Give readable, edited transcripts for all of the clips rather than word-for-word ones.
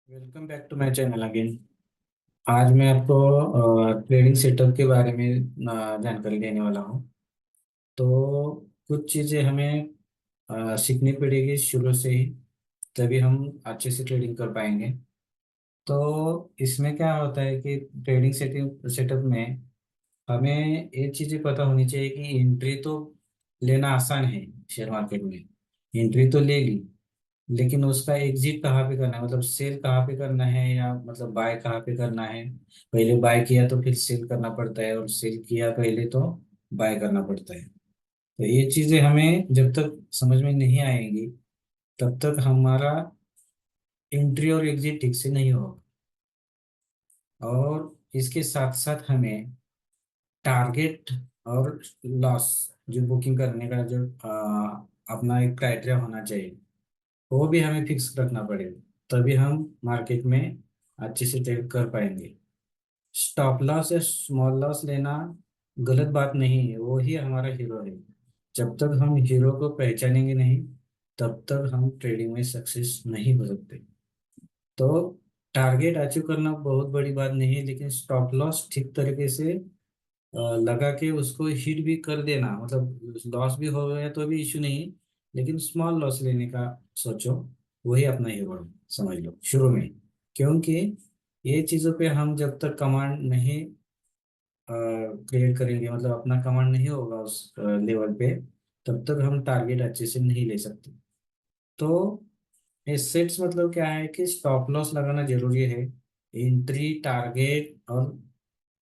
Welcome back to my channel again. आज मैं आपको ट्रेडिंग सेटअप के बारे में जानकारी देने वाला हूँ। तो कुछ चीज़ें हमें सीखनी पड़ेगी शुरू से ही, तभी हम अच्छे से ट्रेडिंग कर पाएंगे। तो इसमें क्या होता है कि ट्रेडिंग सेटिंग सेटअप में हमें ये चीज़ें पता होनी चाहिए कि एंट्री तो लेना आसान है। शेयर मार्केट में एंट्री तो ले ली, लेकिन उसका एग्जिट कहाँ पे करना है, मतलब सेल कहाँ पे करना है, या मतलब बाय कहाँ पे करना है। पहले बाय किया तो फिर सेल करना पड़ता है, और सेल किया पहले तो बाय करना पड़ता है। तो ये चीजें हमें जब तक समझ में नहीं आएंगी, तब तक हमारा एंट्री और एग्जिट ठीक से नहीं होगा। और इसके साथ साथ हमें टारगेट और लॉस, जो बुकिंग करने का जो अपना एक क्राइटेरिया होना चाहिए, वो भी हमें फिक्स रखना पड़ेगा। तभी हम मार्केट में अच्छे से ट्रेड कर पाएंगे। स्टॉप लॉस या स्मॉल लॉस लेना गलत बात नहीं है, वो ही हमारा हीरो है। जब तक हम हीरो को पहचानेंगे नहीं, तब तक हम ट्रेडिंग में सक्सेस नहीं हो सकते। तो टारगेट अचीव करना बहुत बड़ी बात नहीं है, लेकिन स्टॉप लॉस ठीक तरीके से लगा के उसको हिट भी कर देना, मतलब लॉस भी हो गया तो भी इशू नहीं, लेकिन स्मॉल लॉस लेने का सोचो। वही अपना हीरो समझ लो शुरू में। क्योंकि ये चीज़ों पे हम जब तक कमांड नहीं क्रिएट करेंगे, मतलब अपना कमांड नहीं होगा उस लेवल पे, तब तक हम टारगेट अच्छे से नहीं ले सकते। तो एसेट्स मतलब क्या है कि स्टॉप लॉस लगाना जरूरी है। एंट्री, टारगेट और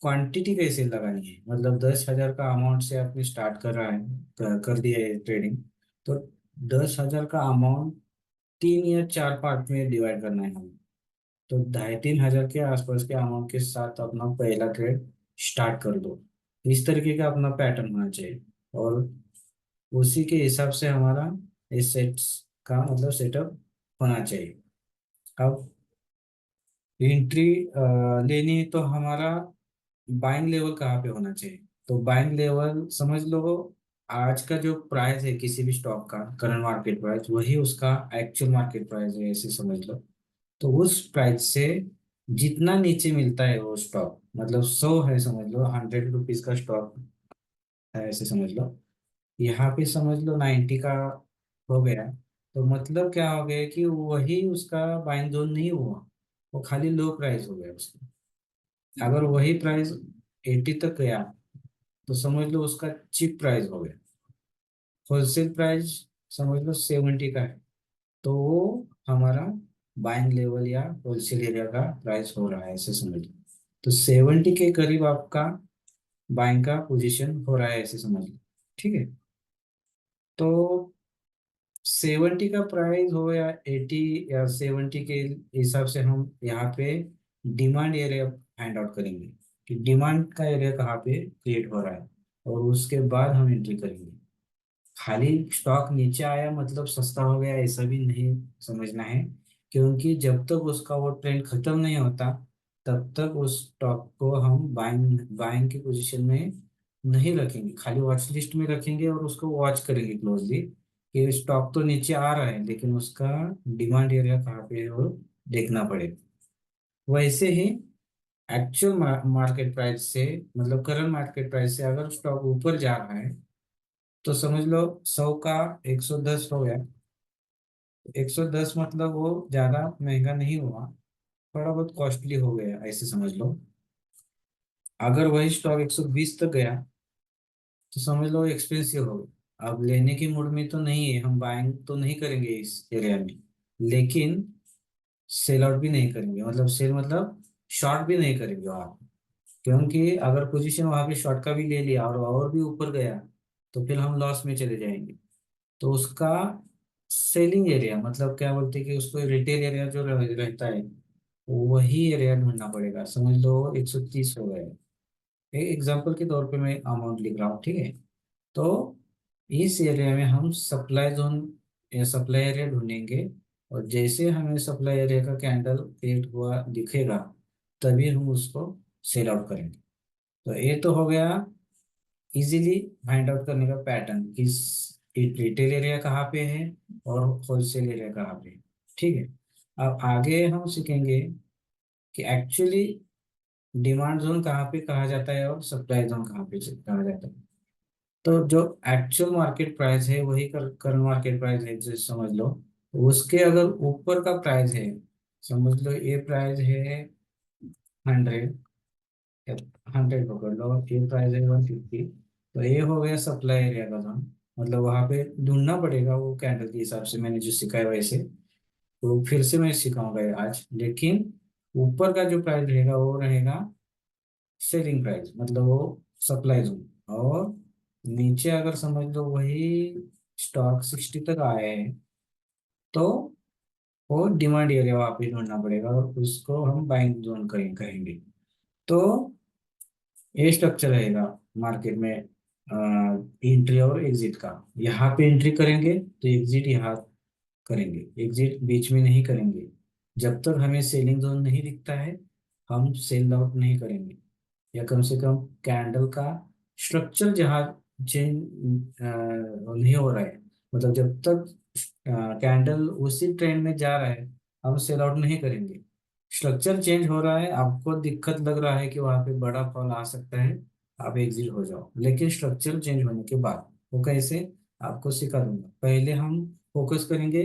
क्वांटिटी कैसे लगानी है, मतलब 10,000 का अमाउंट से आपने स्टार्ट कर रहा है, कर दिया है ट्रेडिंग। तो 10,000 का अमाउंट 3 या 4 पार्ट में डिवाइड करना है हमें। तो 2,500 के आसपास के अमाउंट के साथ अपना पहला ट्रेड स्टार्ट कर दो। इस तरीके का अपना पैटर्न होना चाहिए, और उसी के हिसाब से हमारा एसेट्स का मतलब सेटअप होना चाहिए। अब एंट्री लेनी तो हमारा बाइंग लेवल कहाँ पे होना चाहिए। तो बाइंग लेवल समझ लो, आज का जो प्राइस है किसी भी स्टॉक का, करंट मार्केट प्राइस वही उसका एक्चुअल मार्केट प्राइस है, ऐसे समझ लो। तो उस प्राइस से जितना नीचे मिलता है वो स्टॉक, मतलब 100 है समझ लो, 100 रुपीज का स्टॉक है ऐसे समझ लो। यहाँ पे समझ लो 90 का हो गया, तो मतलब क्या हो गया कि वही उसका बाइंग जोन नहीं हुआ, वो खाली लो प्राइस हो गया उसका। अगर वही प्राइस 80 तक गया, तो समझ लो उसका चीप प्राइस हो गया। होलसेल प्राइस समझ लो 70 का है, तो वो हमारा बाइंग लेवल या होलसेल एरिया का प्राइस हो रहा है ऐसे समझ लो। तो 70 के करीब आपका बाइंग का पोजीशन हो रहा है ऐसे समझ लो। ठीक है। तो 70 का प्राइस हो या 80 या 70 के हिसाब से हम यहाँ पे डिमांड एरिया फाइंड आउट करेंगे कि डिमांड का एरिया कहाँ पे क्रिएट हो रहा है, और उसके बाद हम एंट्री करेंगे। खाली स्टॉक नीचे आया मतलब सस्ता हो गया ऐसा भी नहीं समझना है। क्योंकि जब तक उसका वो ट्रेंड खत्म नहीं होता, तब तक उस स्टॉक को हम बाइंग बाइंग की पोजीशन में नहीं रखेंगे, खाली वॉच लिस्ट में रखेंगे और उसको वॉच करेंगे क्लोजली कि स्टॉक तो नीचे आ रहा है, लेकिन उसका डिमांड एरिया कहाँ पे है वो देखना पड़ेगा। वैसे ही एक्चुअल मार्केट प्राइस से, मतलब करंट मार्केट प्राइस से अगर स्टॉक ऊपर जा रहा है, तो समझ लो 100 का 110 हो गया। 110 मतलब वो ज्यादा महंगा नहीं हुआ, थोड़ा बहुत कॉस्टली हो गया ऐसे समझ लो। अगर वही स्टॉक 120 तक गया, तो समझ लो एक्सपेंसिव हो गया। अब लेने की मूड में तो नहीं है, हम बाइंग तो नहीं करेंगे इस एरिया में, लेकिन सेल आउट भी नहीं करेंगे, मतलब सेल मतलब शॉर्ट भी नहीं करेंगे आप। क्योंकि अगर पोजीशन वहां पे शॉर्ट का भी ले लिया और भी ऊपर गया, तो फिर हम लॉस में चले जाएंगे। तो उसका सेलिंग एरिया, मतलब क्या बोलते हैं कि उसको रिटेल एरिया जो रहता है, वही एरिया ढूंढना पड़ेगा। समझ लो 130 हो गए, एक एग्जांपल के तौर पे मैं अमाउंट लिख रहा हूँ, ठीक है। तो इस एरिया में हम सप्लाई जोन या सप्लाई एरिया ढूंढेंगे, और जैसे हमें सप्लाई एरिया का कैंडल क्रिएट हुआ दिखेगा, तभी हम उसको सेल आउट करेंगे। तो ये तो हो गया इजीली फाइंड आउट करने का पैटर्न, किस रिटेल एरिया कहाँ पे है और होलसेल एरिया कहाँ पे है। ठीक है। अब आगे हम सीखेंगे कि एक्चुअली डिमांड जोन कहाँ पे कहा जाता है और सप्लाई जोन कहाँ पे कहा जाता है। तो जो एक्चुअल मार्केट प्राइस है वही करंट मार्केट प्राइस है, जैसे समझ लो। उसके अगर ऊपर का प्राइस है, समझ लो ये प्राइस है 100, 100 पकड़ लो, और ये प्राइस है 150। तो ये हो गया सप्लाई एरिया का जोन। मतलब वहां पे ढूंढना पड़ेगा वो कैंडल के हिसाब से, मैंने जो सिखाया वैसे। तो फिर से मैं सिखाऊंगा ये आज, लेकिन ऊपर का जो प्राइस रहेगा वो रहेगा सेलिंग प्राइस, मतलब वो सप्लाई जोन। और नीचे अगर समझ लो वही स्टॉक 60 तक आए हैं, तो वो डिमांड एरिया वहाँ पे ढूंढना पड़ेगा, और उसको हम बाइंग जोन कहेंगे। तो ये स्ट्रक्चर रहेगा मार्केट में एंट्री और एग्जिट का। यहाँ पे एंट्री करेंगे तो एग्जिट यहाँ करेंगे, एग्जिट बीच में नहीं करेंगे। जब तक हमें सेलिंग जोन नहीं दिखता है हम सेल आउट नहीं करेंगे, या कम से कम कैंडल का स्ट्रक्चर जहाँ चेंज नहीं हो रहा है, मतलब जब तक कैंडल उसी ट्रेंड में जा रहा है हम सेल आउट नहीं करेंगे। स्ट्रक्चर चेंज हो रहा है, आपको दिक्कत लग रहा है कि वहां पे बड़ा फॉल आ सकता है, आप एग्जिट हो जाओ, लेकिन स्ट्रक्चर चेंज होने के बाद वो कैसे, आपको सिखा दूंगा। पहले हम फोकस करेंगे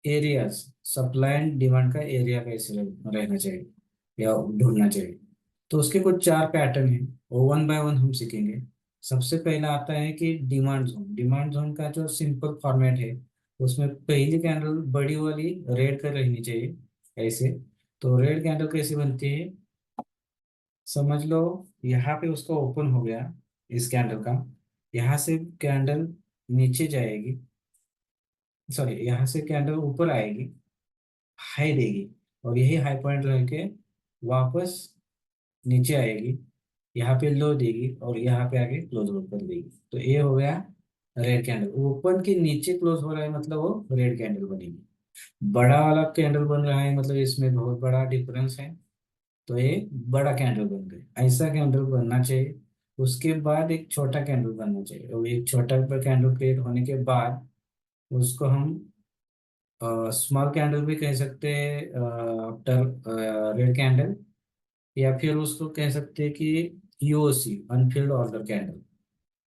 एरियाज, सप्लाई एंड डिमांड का एरिया कैसे रहना चाहिए या ढूंढना चाहिए। तो उसके कुछ 4 पैटर्न हैं, वो वन बाय वन हम सीखेंगे। सबसे पहला आता है कि डिमांड जोन। डिमांड जोन का जो सिंपल फॉर्मेट है, उसमें पहली कैंडल बड़ी वाली रेड कर रहनी चाहिए ऐसे। तो रेड कैंडल कैसे बनती है, समझ लो यहाँ पे उसका ओपन हो गया इस कैंडल का, यहाँ से कैंडल नीचे जाएगी, सॉरी यहाँ से कैंडल ऊपर आएगी, हाई देगी, और यही हाई पॉइंट रह के वापस नीचे आएगी, यहाँ पे लो देगी, और यहाँ पे आके क्लोज आउट कर देगी। तो ये हो गया रेड कैंडल। ओपन के नीचे क्लोज हो रहा है मतलब वो रेड कैंडल बनेगी। बड़ा वाला कैंडल बन रहा है मतलब इसमें बहुत बड़ा डिफरेंस है, तो ये बड़ा कैंडल बन गया। ऐसा कैंडल बनना चाहिए। उसके बाद एक छोटा कैंडल बनना चाहिए, और एक छोटा कैंडल क्रिएट होने के बाद उसको हम स्मॉल कैंडल भी कह सकते हैं आफ्टर रेड कैंडल, या फिर उसको कह सकते हैं कि यूओसी, अनफिल्ड ऑर्डर कैंडल।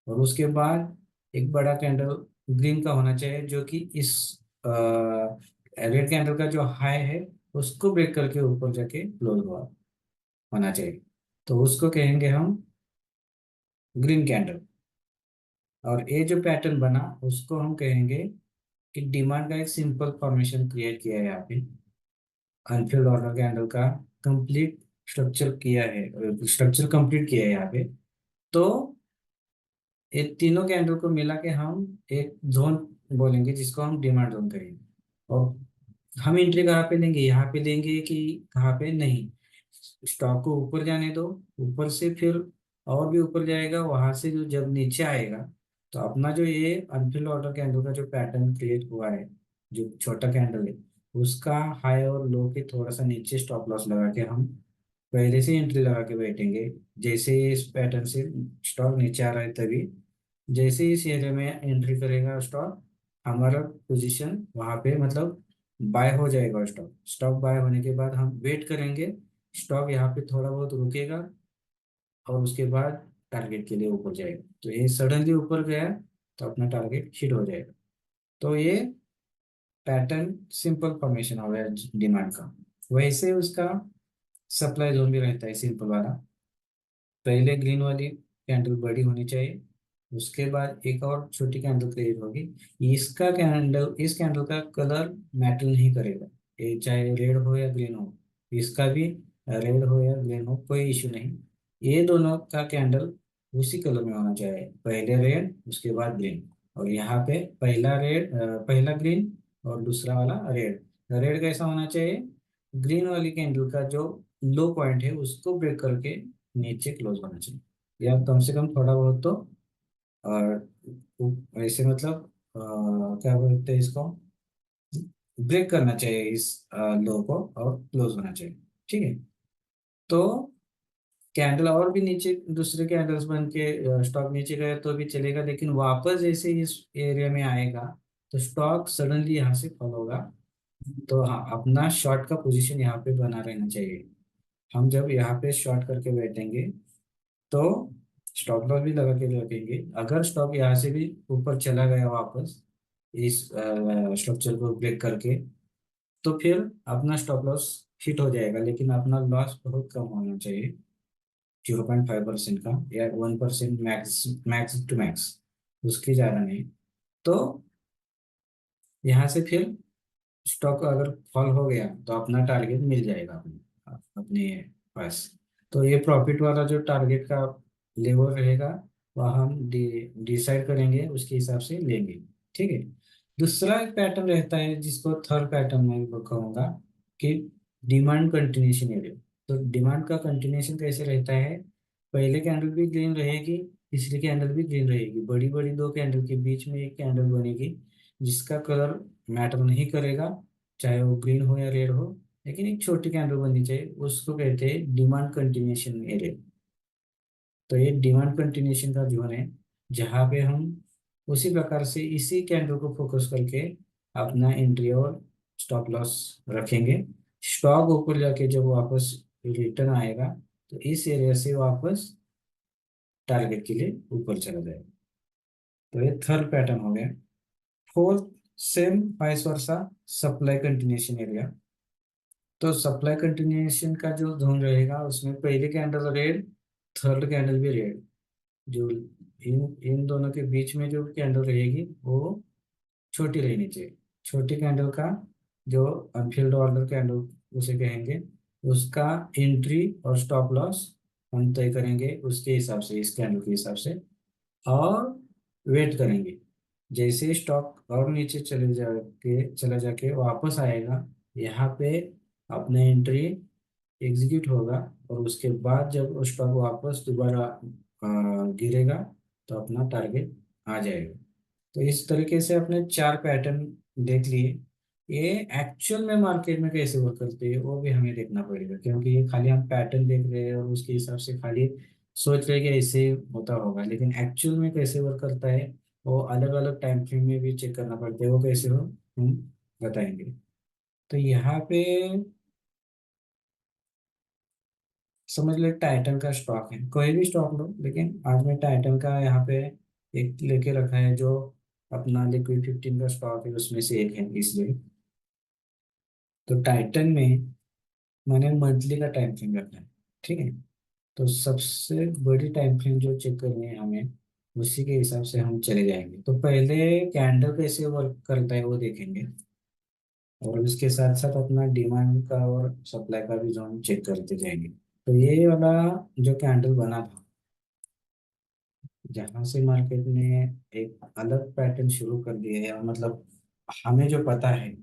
और उसके बाद एक बड़ा कैंडल ग्रीन का होना चाहिए, जो कि इस रेड कैंडल का जो हाई है उसको ब्रेक करके ऊपर जाके क्लोज हुआ होना चाहिए। तो उसको कहेंगे हम ग्रीन कैंडल। और ये जो पैटर्न बना उसको हम कहेंगे कि डिमांड का एक सिंपल फॉर्मेशन क्रिएट किया है यहाँ पे, अनफिल्ड ऑर्डर कैंडल का कंप्लीट स्ट्रक्चर किया है, स्ट्रक्चर कंप्लीट किया है यहाँ पे। तो ये तीनों कैंडल को मिला के हम एक जोन बोलेंगे, जिसको हम डिमांड जोन कहेंगे। और हम एंट्री कहाँ पे लेंगे, यहाँ पे लेंगे कि कहाँ पे, नहीं, स्टॉक को ऊपर जाने दो, ऊपर से फिर और भी ऊपर जाएगा, वहां से जो जब नीचे आएगा तो अपना जो ये अनफिल्ड ऑर्डर कैंडल का जो पैटर्न क्रिएट हुआ है, जो छोटा कैंडल है, उसका हाई और लो के थोड़ा सा नीचे स्टॉप लॉस लगा के हम पहले से एंट्री लगा के बैठेंगे। जैसे ही इस पैटर्न से स्टॉक नीचे आ रहा है तभी, जैसे ही इस एरिया में एंट्री करेगा स्टॉक, हमारा पोजीशन वहां पे मतलब बाय हो जाएगा स्टॉक। स्टॉक बाय होने के बाद हम वेट करेंगे, स्टॉक यहाँ पे थोड़ा बहुत रुकेगा, और उसके बाद टारगेट के लिए ऊपर जाएगा। तो ये सडनली ऊपर गया तो अपना टारगेट हिट हो जाएगा। तो ये पैटर्न सिंपल फॉर्मेशन हो गया डिमांड का। वैसे उसका सप्लाई जोन भी रहता है सिंपल वाला। पहले ग्रीन वाली कैंडल बड़ी होनी चाहिए, उसके बाद एक और छोटी कैंडल क्रिएट होगी। इस कैंडल का कलर मैटर नहीं करेगा, ये चाहे रेड हो या ग्रीन हो, इसका भी रेड हो या ग्रीन हो कोई इशू नहीं। ये दोनों का कैंडल उसी कलर में होना चाहिए, पहले रेड उसके बाद ग्रीन। और यहाँ पे पहला रेड, पहला ग्रीन और दूसरा वाला रेड। रेड कैसा होना चाहिए, ग्रीन वाली कैंडल का जो लो पॉइंट है उसको ब्रेक करके नीचे क्लोज होना चाहिए, या कम से कम थोड़ा बहुत तो। और ऐसे मतलब क्या बोलते हैं इसको, ब्रेक करना चाहिए इस लो को, और क्लोज होना चाहिए। ठीक है। तो कैंडल और भी नीचे दूसरे कैंडल्स बन के स्टॉक नीचे गया तो भी चलेगा, लेकिन वापस जैसे इस एरिया में आएगा तो स्टॉक सडनली यहाँ से फॉल होगा, तो हाँ, अपना शॉर्ट का पोजीशन यहाँ पे बना रहना चाहिए। हम जब यहाँ पे शॉर्ट करके बैठेंगे तो स्टॉप लॉस भी लगा के रखेंगे। अगर स्टॉक यहाँ से भी ऊपर चला गया वापस इस स्ट्रक्चर को ब्रेक करके, तो फिर अपना स्टॉप लॉस हिट हो जाएगा, लेकिन अपना लॉस बहुत कम होना चाहिए, 0.5% का या 1%, मैक्स मैक्स टू मैक्स, उसकी ज़्यादा नहीं। तो यहाँ से फिर स्टॉक अगर फॉल हो गया तो अपना टारगेट मिल जाएगा अपने पास। तो ये प्रॉफिट वाला जो टारगेट का लेवल रहेगा वह हम डिसाइड करेंगे, उसके हिसाब से लेंगे। ठीक है। दूसरा एक पैटर्न रहता है जिसको थर्ड पैटर्न मैं कहूँगा कि डिमांड कंटिन्यूशन एरिया। तो डिमांड का कंटिन्यूशन कैसे रहता है? पहले कैंडल भी ग्रीन रहेगी, तीसरी कैंडल भी ग्रीन रहेगी, बड़ी बड़ी दो कैंडल के बीच में एक कैंडल बनेगी जिसका कलर मैटर नहीं करेगा, चाहे वो ग्रीन हो या रेड हो, लेकिन एक छोटी कैंडल बननी चाहिए, उसको कहते हैं डिमांड कंटिन्यूशन एरिया। तो ये डिमांड कंटिन्यूशन का जोन है जहाँ पे हम उसी प्रकार से इसी कैंडल को फोकस करके अपना एंट्री और स्टॉप लॉस रखेंगे। स्टॉक ऊपर जाके जब वापस रिटर्न आएगा तो इस एरिया से वापस टारगेट के लिए ऊपर चला जाएगा। तो ये थर्ड पैटर्न हो गया। Fourth, same vice versa, supply continuation area. तो सप्लाई कंटिन्यूएशन का जो जोन रहेगा उसमें पहले कैंडल रेड, थर्ड कैंडल भी रेड, जो इन इन दोनों के बीच में जो कैंडल रहेगी वो छोटी रहनी चाहिए। छोटी कैंडल का जो अनफिल्ड ऑर्डर कैंडल उसे कहेंगे, उसका एंट्री और स्टॉप लॉस हम तय करेंगे उसके हिसाब से, इस कैंडल के हिसाब से, और वेट करेंगे। जैसे स्टॉक और नीचे चला जाके वापस आएगा यहाँ पे, अपने एंट्री एग्जीक्यूट होगा, और उसके बाद जब वो स्टॉक वापस दोबारा गिरेगा तो अपना टारगेट आ जाएगा। तो इस तरीके से अपने चार पैटर्न देख लिए। ये एक्चुअल में मार्केट में कैसे वर्क करते हैं वो भी हमें देखना पड़ेगा, क्योंकि ये खाली हम पैटर्न देख रहे हैं और उसके हिसाब से खाली सोच रहे हैं कि ऐसे होता होगा, लेकिन एक्चुअल में कैसे वर्क करता है वो अलग अलग टाइम फ्रेम में भी चेक करना पड़ता है, वो कैसे हो हम बताएंगे। तो यहाँ पे समझ लो टाइटन का स्टॉक है, कोई भी स्टॉक लो, लेकिन आज मैं टाइटन का यहाँ पे एक लेके रखा है जो अपना लिक्विड 15 का स्टॉक है, उसमें से एक है इसलिए। तो टाइटन में मैंने मंथली का टाइम फ्रेम रखा है। ठीक है। तो सबसे बड़ी टाइम फ्रेम जो चेक करनी है हमें, उसी के हिसाब से हम चले जाएंगे। तो पहले कैंडल कैसे वर्क करता है वो देखेंगे, और उसके साथ साथ अपना डिमांड का और सप्लाई का भी जोन चेक करते जाएंगे। तो ये वाला जो कैंडल बना था, जहां से मार्केट ने एक अलग पैटर्न शुरू कर दिया है, मतलब हमें जो पता है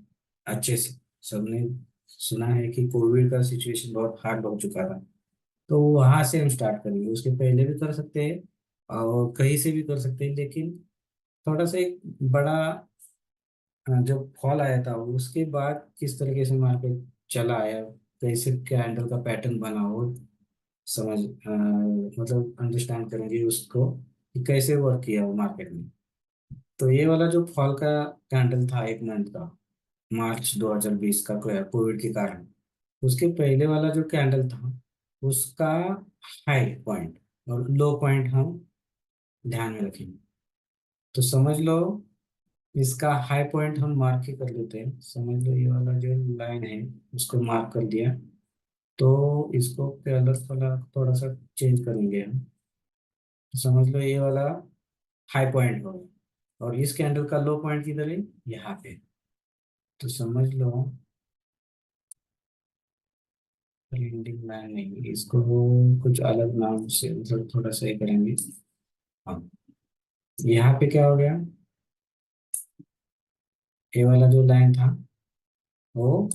अच्छे से, सबने सुना है कि कोविड का सिचुएशन बहुत हार्ड हो चुका था, तो वहां से हम स्टार्ट करेंगे। उसके पहले भी कर सकते हैं और कहीं से भी कर सकते हैं, लेकिन थोड़ा सा एक बड़ा जब फॉल आया था उसके बाद किस तरीके से मार्केट चला आया, कैसे कैंडल का पैटर्न बना वो समझ मतलब अंडरस्टैंड करेंगे उसको कि कैसे वर्क किया वो मार्केट में। तो ये वाला जो फॉल का कैंडल था एक मंथ का, मार्च 2020 का, कोविड के कारण, उसके पहले वाला जो कैंडल था उसका हाई पॉइंट और लो पॉइंट हम ध्यान में रखेंगे। तो समझ लो इसका हाई पॉइंट हम मार्क ही कर लेते हैं, समझ लो ये वाला जो लाइन है उसको मार्क कर दिया। तो इसको कलर थोड़ा थोड़ा सा चेंज करेंगे हम। तो समझ लो ये वाला हाई पॉइंट होगा और इस कैंडल का लो पॉइंट किधर है, यहाँ पे। तो समझ लो ट्रेंडिंग लाइन नहीं, इसको कुछ अलग नाम से मतलब थोड़ा सा ये करेंगे। हाँ, यहाँ पे क्या हो गया, ये वाला जो लाइन था वो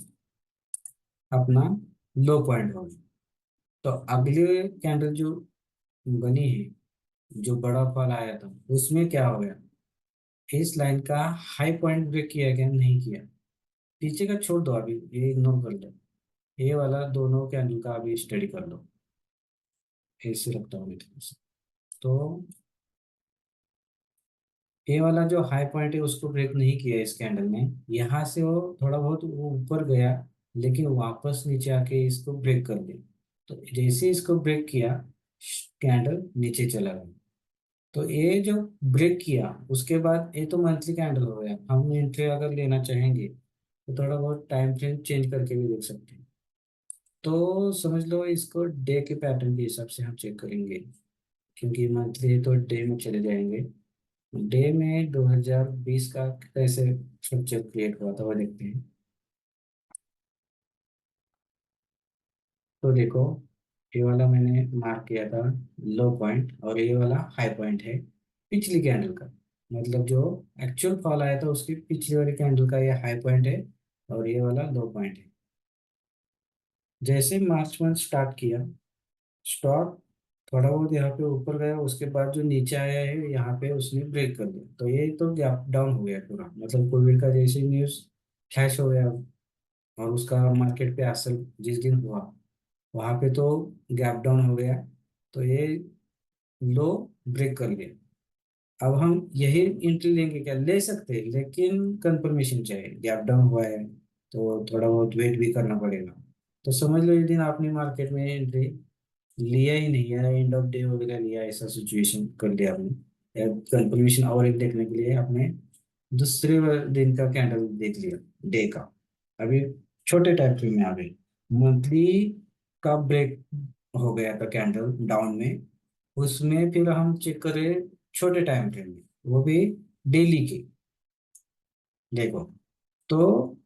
अपना लो पॉइंट हो गया। तो अगले कैंडल जो बनी है, जो बड़ा फॉल आया था, उसमें क्या हो गया, इस लाइन का हाई पॉइंट ब्रेक किया गया, नहीं किया। पीछे का छोड़ दो, अभी ये इग्नोर कर लो, ये वाला दोनों कैंडल का अभी स्टडी कर लो, ऐसे रखता हूँ मैं थोड़ा सा। तो ए वाला जो हाई पॉइंट है उसको ब्रेक नहीं किया इस कैंडल ने। यहाँ से वो थोड़ा बहुत वो ऊपर गया, लेकिन वापस नीचे आके इसको ब्रेक कर दिया। तो जैसे इसको ब्रेक किया, कैंडल नीचे चला गया। तो ये जो ब्रेक किया उसके बाद, ये तो मंथली कैंडल हो गया। हम एंट्री अगर लेना चाहेंगे तो थोड़ा बहुत टाइम फ्रेम चेंज करके भी देख सकते हैं। तो समझ लो इसको डे के पैटर्न के हिसाब से हम चेक करेंगे, क्योंकि मंथली है तो डे में चले जाएंगे। डे में 2020 का कैसे स्ट्रक्चर क्रिएट हुआ था वो देखते हैं। तो देखो, ये वाला मैंने मार्क किया था लो पॉइंट, और ये वाला हाई पॉइंट है पिछली कैंडल का। मतलब जो एक्चुअल फॉल आया था उसकी पिछली वाली कैंडल का ये हाई पॉइंट है, और ये वाला लो पॉइंट है। जैसे मार्च मंथ स्टार्ट किया, स्टॉक थोड़ा बहुत यहाँ पे ऊपर गया, उसके बाद जो नीचे आया है यहाँ पे उसने ब्रेक कर दिया, तो ये तो गैप डाउन हो गया पूरा। मतलब कोविड का जैसे न्यूज फ्लैश हो गया, और उसका मार्केट पे असर जिस दिन हुआ वहां पे तो गैप डाउन हो गया। तो ये लो ब्रेक कर लिया। अब हम यही एंट्री लेंगे क्या, ले सकते हैं, लेकिन कंफर्मेशन चाहिए। गैप डाउन हुआ है तो थोड़ा बहुत वेट भी करना पड़ेगा। तो समझ लो ये दिन आपने मार्केट में एंट्री लिया ही नहीं है, एंड ऑफ डे वगैरह लिया, ऐसा सिचुएशन कर दिया आपने। या कंफर्मेशन और एक देखने के लिए आपने दूसरे दिन का कैंडल देख लिया, डे का। अभी छोटे टाइम फ्रेम में आ गए, मंथली का ब्रेक हो गया था कैंडल डाउन में। उसमें फिर हम चेक करें छोटे टाइम फ्रेम में, वो भी डेली की। देखो, तो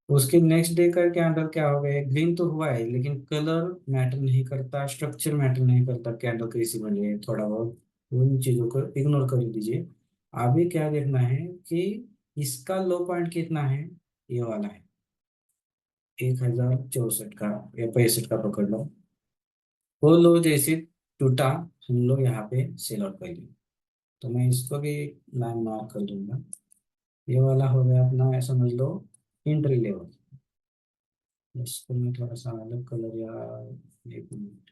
उसके नेक्स्ट डे का कैंडल क्या हो गया, ग्रीन तो हुआ है, लेकिन कलर मैटर नहीं करता, स्ट्रक्चर मैटर नहीं करता, कैंडल कैसी बनी है थोड़ा बहुत उन चीजों को इग्नोर कर दीजिए। अभी क्या देखना है कि इसका लो पॉइंट कितना है। ये वाला है 1064 का या 65 का पकड़ लो। वो लो जैसे टूटा, हम लोग यहाँ पे सेल आउट कर लिए। तो मैं इसको भी लाइन मार्क कर दूंगा। ये वाला हो गया अपना, समझ लो एंट्री लेवल। इसको मैं थोड़ा सा अलग कलर या एक मिनट,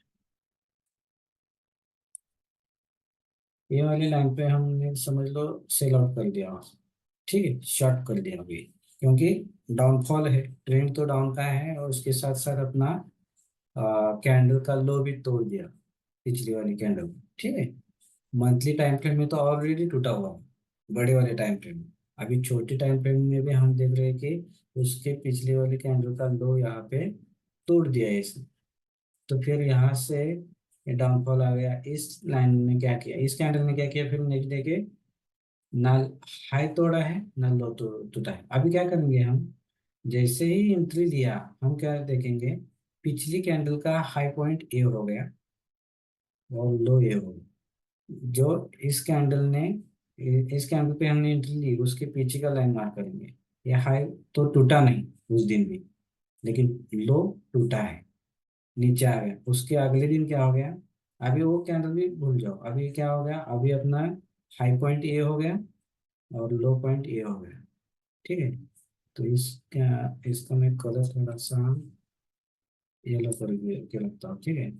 ये वाली लाइन पे हमने समझ लो सेल आउट कर दिया। ठीक है, शॉर्ट कर दिया अभी, क्योंकि डाउनफॉल है, ट्रेंड तो डाउन का है, और उसके साथ साथ अपना कैंडल का लो भी तोड़ दिया पिछली वाली कैंडल। ठीक है, मंथली टाइम फ्रेम में तो ऑलरेडी टूटा हुआ है, बड़े वाले टाइम फ्रेम में। अभी छोटे टाइम फ्रेम में भी हम देख रहे हैं कि उसके पिछले वाले कैंडल का लो यहाँ पे तोड़ दिया है इसने। तो फिर यहाँ से डाउनफॉल आ गया। इस लाइन ने क्या किया, इस कैंडल ने क्या किया, फिर नेक्स्ट डे के ना हाई तोड़ा है ना लो टूटा है। अभी क्या करेंगे हम, जैसे ही एंट्री लिया हम क्या देखेंगे, पिछली कैंडल का हाई पॉइंट ए हो गया और लो ए हो गया। जो इस कैंडल पे हमने एंट्री ली, उसके पीछे का लाइन मार्क करेंगे। ये हाई तो टूटा नहीं उस दिन भी, लेकिन लो टूटा है, नीचे आ गया। उसके अगले दिन क्या हो गया, अभी वो कैंडल भी भूल जाओ, अभी क्या हो गया, अभी अपना हाई पॉइंट ए हो गया और लो पॉइंट ए हो गया। ठीक है, तो इसका मैं कलर थोड़ा सा येलो कर के रखता हूँ। ठीक है,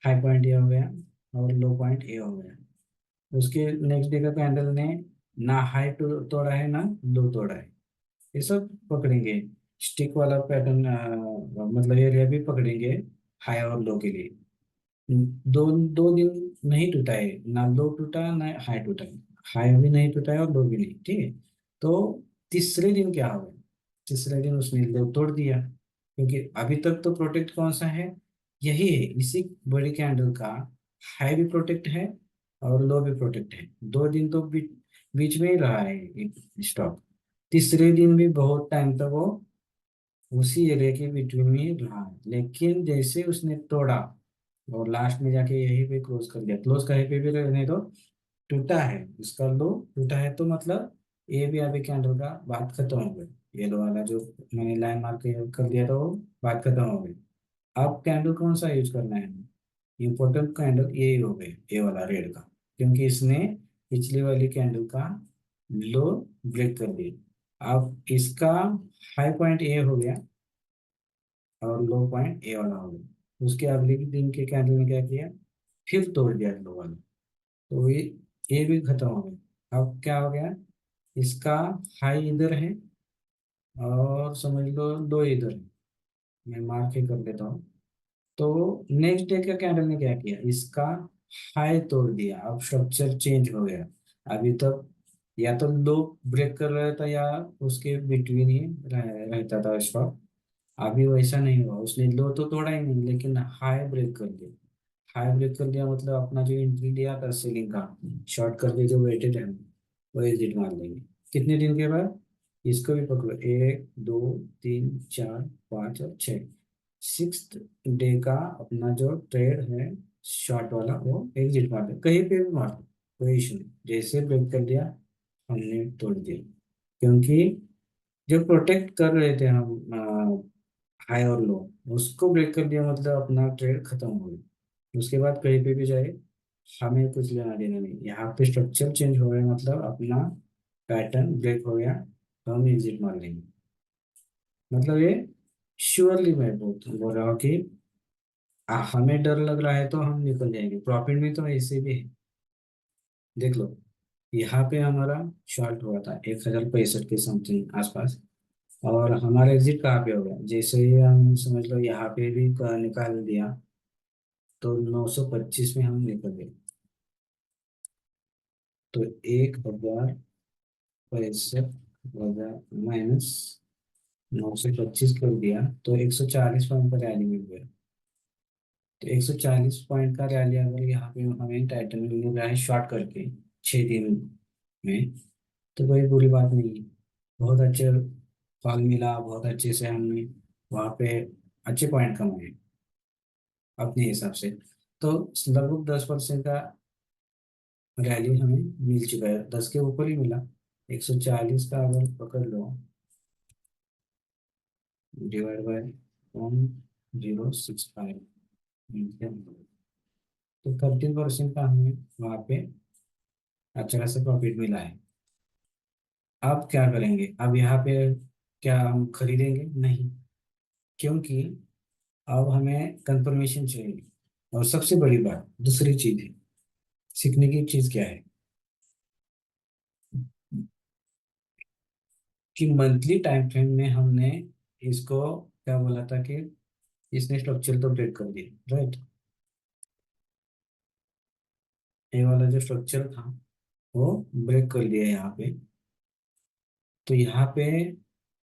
हाई पॉइंट ए हो गया और लो पॉइंट ए हो गया। उसके नेक्स्ट डे का कैंडल ने ना हाई तोड़ा है ना लो तोड़ा है। ये सब पकड़ेंगे, स्टिक वाला पैटर्न, मतलब एरिया भी पकड़ेंगे हाई और लो के लिए। दो दो दिन नहीं टूटा है, ना लो टूटा ना हाई टूटा है। हाई भी नहीं टूटा है और लो भी नहीं। ठीक है, तो तीसरे दिन क्या होगा, तीसरे दिन उसने लो तोड़ दिया, क्योंकि अभी तक तो प्रोटेक्ट कौन सा है, यही है। इसी बड़ी कैंडल का हाई भी प्रोटेक्ट है और लो भी प्रोटेक्ट है। दो दिन तो बीच में ही रहा है एक स्टॉक। तीसरे दिन भी बहुत टाइम तक वो उसी एरिया के बिटवीन में ही रहा है, लेकिन जैसे उसने तोड़ा और लास्ट में जाके यही पे क्लोज कर दिया। क्लोज कहीं पे भी रहने दो, टूटा है इसका लो, टूटा है तो मतलब ये भी अभी कैंडल का बात खत्म हो गई। ये लो वाला जो मैंने लाइन मार्क कर दिया था वो बात खत्म हो गई। अब कैंडल कौन सा यूज करना है, इम्पोर्टेंट कैंडल ये हो गए, ये वाला रेड का, क्योंकि इसने पिछली वाली कैंडल का लो ब्रेक कर दिया। अब इसका हाई पॉइंट ए हो गया और लो पॉइंट ए वाला हो गया। उसके अगले के दिन के कैंडल ने क्या किया, फिर तोड़ दिया लो वाला। तो ये भी खत्म हो गया। अब क्या हो गया, इसका हाई इधर है और समझ लो लो इधर है। मैं मार्क ही कर देता हूँ। तो नेक्स्ट डे का कैंडल ने क्या किया, इसका हाई तोड़ दिया, अब स्ट्रक्चर चेंज हो गया। अभी तक या तो लो ब्रेक कर रहा था या उसके बिटवीन ही रहता था स्टॉक। अभी वैसा नहीं हुआ, उसने लो तो तोड़ा ही नहीं लेकिन हाई ब्रेक कर दिया। हाई ब्रेक कर दिया मतलब अपना जो एंट्री लिया था सेलिंग का, शॉर्ट करके जो वेटेड है वो एग्जिट मार लेंगे। कितने दिन के बाद, इसको भी पकड़ो, 1 2 3 4 5 और 6, सिक्स्थ डे का अपना जो ट्रेड है शॉर्ट वाला वो एग्जिट मार दे, कहीं पे भी मार दो, कोई इशू नहीं। जैसे ब्रेक कर दिया हमने तोड़ दिया, क्योंकि जो प्रोटेक्ट कर रहे थे हम हाई और लो, उसको ब्रेक कर दिया मतलब अपना ट्रेड खत्म हो गया। उसके बाद कहीं पे भी जाए हमें कुछ लेना देना नहीं, यहाँ पे स्ट्रक्चर चेंज हो गया मतलब अपना पैटर्न ब्रेक हो गया, तो हम एग्जिट मार लेंगे। मतलब ये श्योरली मैं बोल रहा हूँ कि हमें डर लग रहा है तो हम निकल जाएंगे, प्रॉफिट में तो ऐसे भी है। देख लो, यहाँ पे हमारा शॉर्ट हुआ था 1065 के समथिंग आसपास, और हमारा एग्जिट कहाँ पे हो गया, जैसे ही हम समझ लो यहाँ पे भी निकाल दिया, तो 925 में हम निकल गए। तो 1065 माइनस 925 कर दिया तो 140 पॉइंट का रैली मिल गया। तो 140 पॉइंट का रैली अगर यहाँ पे हमें टाइटन में मिल रहा है शॉर्ट करके 6 दिन में, तो कोई बुरी बात नहीं है। बहुत अच्छे फल मिला, बहुत अच्छे से हमने वहाँ पे अच्छे पॉइंट कमाए अपने हिसाब से। तो लगभग 10% का रैली हमें मिल चुका है, 10 के ऊपर ही मिला। 140 का अगर पकड़ लो, डिवाइड बाय 1065, तो 13% का हमें वहाँ पे अच्छा खासा प्रॉफिट मिला है। अब क्या करेंगे, अब यहाँ पे क्या हम खरीदेंगे, नहीं, क्योंकि अब हमें कंफर्मेशन चाहिए। और सबसे बड़ी बात दूसरी चीज है, सीखने की चीज क्या है, कि मंथली टाइम फ्रेम में हमने इसको क्या बोला था कि इसने स्ट्रक्चर तो ब्रेक कर दिया, राइट। ये वाला जो स्ट्रक्चर था वो ब्रेक कर दिया यहाँ पे। तो यहाँ पे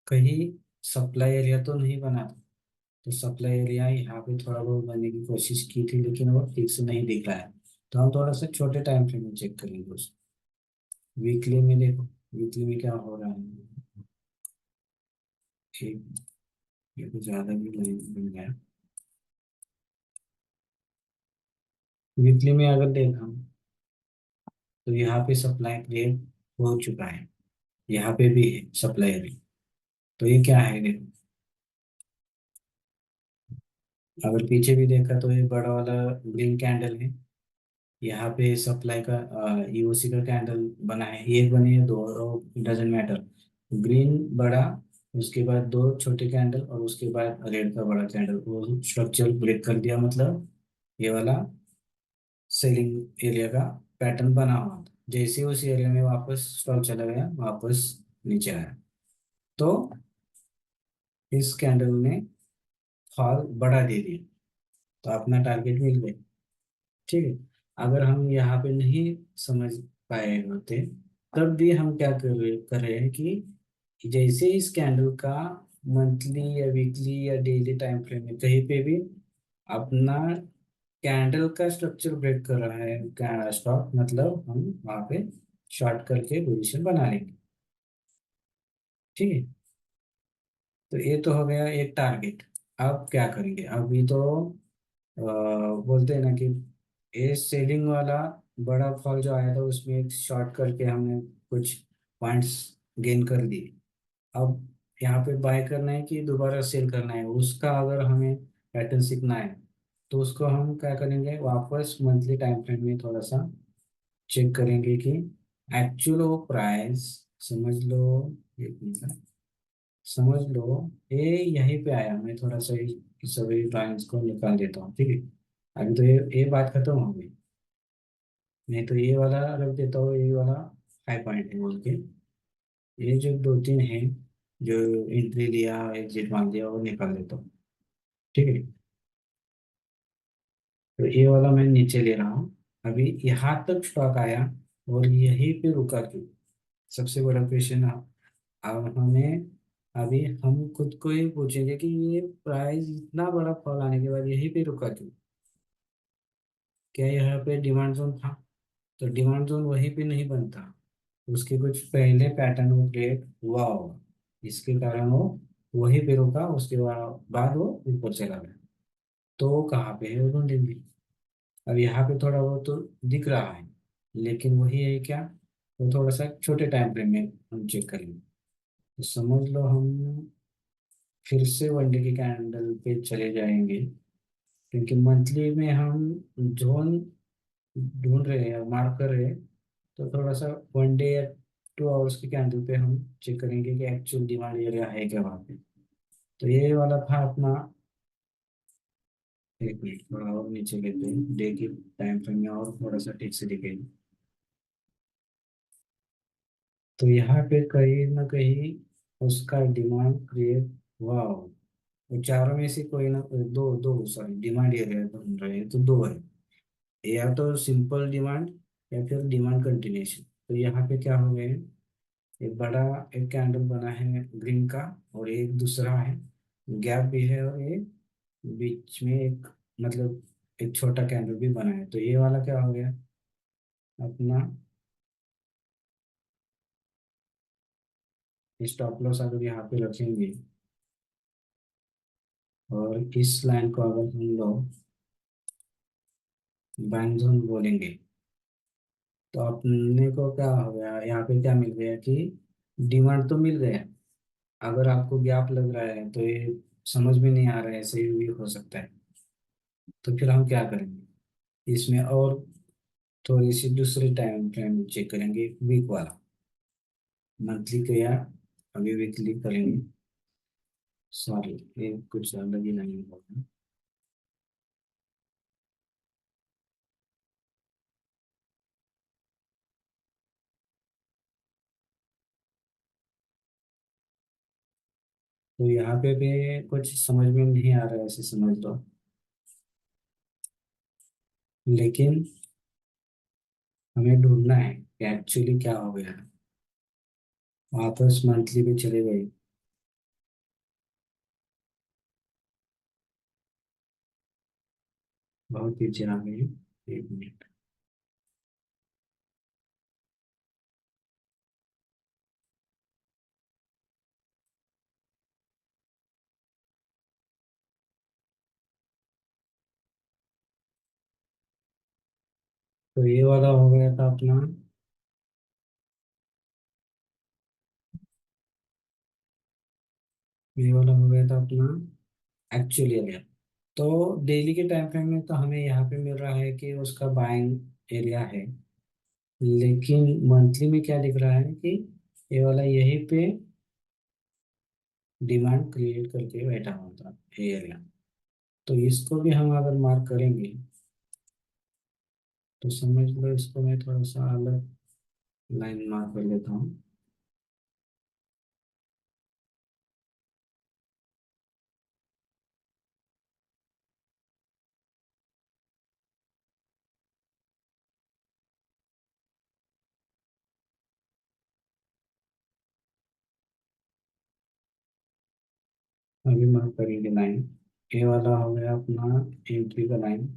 कहीं सप्लाई एरिया तो नहीं बना था, तो सप्लाई एरिया यहाँ पे थोड़ा बहुत बनने की कोशिश की थी लेकिन वो ठीक से नहीं दिख रहा है। तो हम थोड़ा सा छोटे टाइम फ्रेम में चेक करेंगे उसको। वीकली में देखो, वीकली में क्या हो रहा है। ठीक, ये तो ज़्यादा भी नहीं बन गया। वीकली में अगर देखा तो यहाँ पे सप्लाई क्रिएट हो चुका है, यहाँ पे भी है सप्लाई एरिया। तो ये क्या है देखो, अगर पीछे भी देखा तो ये बड़ा वाला ग्रीन कैंडल है, यहाँ पे सप्लाई का यूओसी का कैंडल बना है, एक बने या दो डजेंट मैटर। ग्रीन बड़ा, उसके बाद दो छोटे कैंडल और उसके बाद रेड का बड़ा कैंडल, वो स्ट्रक्चर ब्रेक कर दिया मतलब ये वाला सेलिंग एरिया का पैटर्न बना हुआ था। जैसे ही उस एरिया में वापस स्टॉक चला गया वापस नीचे आया, तो इस कैंडल ने फॉल बढ़ा दे दिया, तो अपना टारगेट मिल गया। ठीक है, अगर हम यहाँ पे नहीं समझ पाए होते, तब भी हम क्या कर रहे हैं कि जैसे इस कैंडल का मंथली या वीकली या डेली टाइम फ्रेम में कहीं पे भी अपना कैंडल का स्ट्रक्चर ब्रेक कर रहा है स्टॉक, मतलब हम वहाँ पे शॉर्ट करके पोजीशन बना लेंगे। ठीक है, तो ये तो हो गया एक टारगेट। अब क्या करेंगे, अभी तो बोलते हैं ना कि ये सेलिंग वाला बड़ा फॉल जो आया था उसमें एक शॉर्ट करके हमने कुछ पॉइंट्स गेन कर दिए। अब यहाँ पे बाय करना है कि दोबारा सेल करना है, उसका अगर हमें पैटर्न सीखना है, तो उसको हम क्या करेंगे, वापस मंथली टाइम फ्रेम में थोड़ा सा चेक करेंगे कि एक्चुअल वो प्राइस, समझ लो, एक मिनट, समझ लो ये यहीं पे आया। मैं थोड़ा सा सभी पॉइंट्स को निकाल देता हूँ, ठीक है। अभी तो ये बात खत्म हो गई, नहीं तो ये वाला रख देता हूँ, ये वाला हाई पॉइंट है बोल के, ये जो दो तीन है जो एंट्री लिया एग्जिट मान लिया वो निकाल देता हूँ। ठीक है, तो ये वाला मैं नीचे ले रहा हूँ। अभी यहाँ तक स्टॉक आया और यहीं पे रुका क्यों? सबसे बड़ा क्वेश्चन। अब हमें, अभी हम खुद को ही पूछेंगे कि ये प्राइस इतना बड़ा फॉल आने के बाद यहीं पे रुका क्यों? क्या यहाँ पे डिमांड जोन था? तो डिमांड जोन वहीं पे नहीं बनता, उसके कुछ पहले पैटर्न वो क्रिएट हुआ होगा, इसके कारण वो वहीं पे रुका, उसके बाद वो ऊपर चला गया। तो वो कहाँ पे है वो ढूंढेंगे। अब यहाँ पे थोड़ा वो तो दिख रहा है, लेकिन वही है क्या, वो थोड़ा सा छोटे टाइम फ्रेम में हम चेक करेंगे। तो समझ लो हम फिर से वन डे की कैंडल पे चले जाएंगे, क्योंकि मंथली में हम जोन ढूंढ रहे हैं, मार्क कर रहे हैं। तो थोड़ा सा वन डे या 2 आवर्स की कैंडल पे हम चेक करेंगे कि एक्चुअल डिमांड एरिया है क्या वहाँ पे। तो ये वाला था अपना। एक मिनट थोड़ा और नीचे लेते हैं, डे की टाइम फ्रेम में और थोड़ा सा ठीक से दिखेगा। तो यहाँ पे कहीं ना कहीं उसका डिमांड क्रिएट हुआ हो। वो चारों में से कोई ना कोई, दो दो सॉरी डिमांड एरिया ढूंढ रहे हैं तो दो है, या तो सिंपल डिमांड या फिर डिमांड कंटिन्यूशन। तो यहाँ पे क्या हो गया है, एक बड़ा एक कैंडल बना है ग्रीन का, और एक दूसरा है, गैप भी है, और एक बीच में एक, मतलब एक छोटा कैंडल भी बना है। तो ये वाला क्या हो गया अपना स्टॉप लॉस। अगर यहाँ पे रखेंगे और इस लाइन को अगर हम लोग बाइंग जोन बोलेंगे, तो अपने को क्या हो गया, यहाँ पे क्या मिल गया कि डिमांड तो मिल गया। अगर आपको गैप लग रहा है तो ये समझ में नहीं आ रहा है, ऐसे भी हो सकता है। तो फिर हम क्या करेंगे इसमें, और थोड़ी सी दूसरे टाइम फ्रेम चेक करेंगे, वीक वाला, मंथली का, या अभी वीकली करेंगे। सॉरी, ये कुछ अलग ही नहीं होगा। तो यहाँ पे भी कुछ समझ में नहीं आ रहा है, ऐसे समझ लो। लेकिन हमें ढूंढना है कि एक्चुअली क्या हो गया है। वापस मंथली पे चले गए, बहुत पीछे आ गए। एक मिनट। तो ये वाला हो गया था अपना, ये वाला हो गया था अपना एक्चुअल एरिया। तो डेली के टाइम फ्रेम में तो हमें यहाँ पे मिल रहा है कि उसका बाइंग एरिया है, लेकिन मंथली में क्या दिख रहा है कि ये वाला यहीं पे डिमांड क्रिएट करके बैठा हुआ था ये एरिया। तो इसको भी हम अगर मार्क करेंगे तो समझ लो, इसको मैं थोड़ा सा अलग लाइन मार्क कर लेता हूँ। अभी मार्क करेंगे लाइन, ये वाला हो गया अपना एंट्री का लाइन।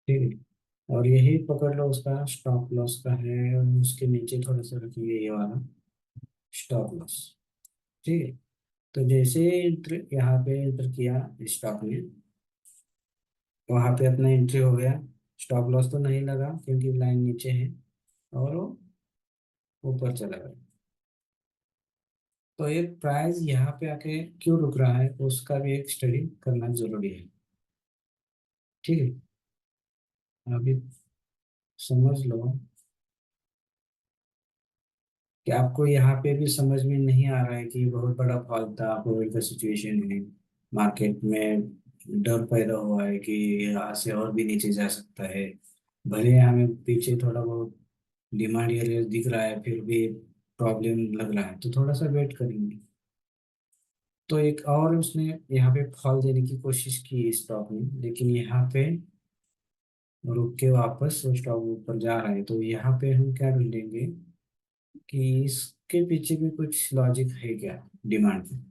ठीक है, और यही पकड़ लो उसका स्टॉप लॉस का है, और उसके नीचे थोड़ा सा रखिए ये वाला स्टॉप लॉस। ठीक है, तो जैसे एंटर यहाँ पे एंटर किया स्टॉक में, वहाँ पे अपना एंट्री हो गया। स्टॉप लॉस तो नहीं लगा क्योंकि लाइन नीचे है, और वो ऊपर चला गया। तो एक प्राइस यहाँ पे आके क्यों रुक रहा है उसका भी एक स्टडी करना जरूरी है। ठीक है, अभी समझ लो कि आपको यहाँ पे भी समझ में नहीं आ रहा है कि बहुत बड़ा फॉल था, कोविड का सिचुएशन है। मार्केट में डर पैदा हुआ है कि यहाँ से और भी नीचे जा सकता है। भले हमें पीछे थोड़ा बहुत डिमांड एरिया दिख रहा है, फिर भी प्रॉब्लम लग रहा है, तो थोड़ा सा वेट करेंगे। तो एक और उसने यहाँ पे फॉल देने की कोशिश की स्टॉक में, लेकिन यहाँ पे रुक के वापस वो स्टॉक ऊपर जा रहा है। तो यहाँ पे हम क्या ढूंढेंगे कि इसके पीछे भी कुछ लॉजिक है क्या डिमांड में।